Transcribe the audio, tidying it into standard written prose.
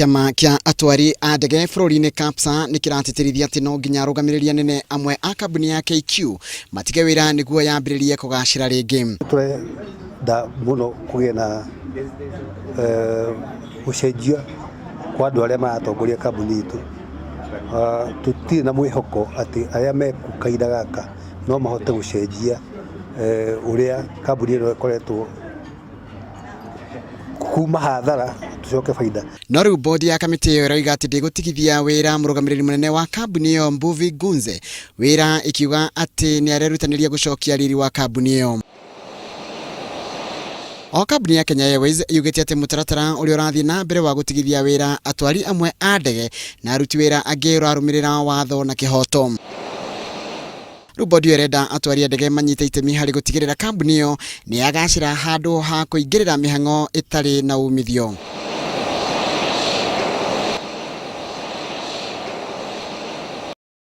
Kiama kia atwari a ndege bũrũri-inĩ CAPSA nĩ kĩratĩtĩrithia atĩ no nginya arũgamĩrĩri nene amwe a kambuni ya KQ matige wĩra nĩguo yambĩrĩrie kũgacĩra rĩngĩ. Tũrenda mũno kũgĩa na gũcenjia kwa andũ arĩa maratongoria kambuni itũ. Tũtirĩ na mwĩhoko atĩ arĩa mekukaira gaka no mahote gũcenjia ũrĩa kambuni ĩno ĩkoretwo kuma hathara tucoke faida. No rĩu bodi ya kamĩtĩ ĩyo ĩroiga atĩ ndĩgũtigithia wĩra mũrũgamĩrĩri mũnene wa kambuni ĩyo Mbuvi Gunze, wĩra ikiuga atĩ nĩ arerutanĩria gũcokia riri wa kambuni ĩyo. O kambuni ya Kenya Airways yugĩte atĩ mũtaratara ũrĩa ũrathiĩ na mbere wa gũtigithia wĩra atwari amwe a ndege na aruti wĩra angĩ ũrarũmĩrĩra watho na kĩhoto. Rĩu bodi ĩrenda atwari a ndege manyite itemi harĩ gũtigĩrĩra kambuni ĩyo nĩ yagacĩra handũ ha kũingĩrĩra mĩhang'o ĩtarĩ na umithio.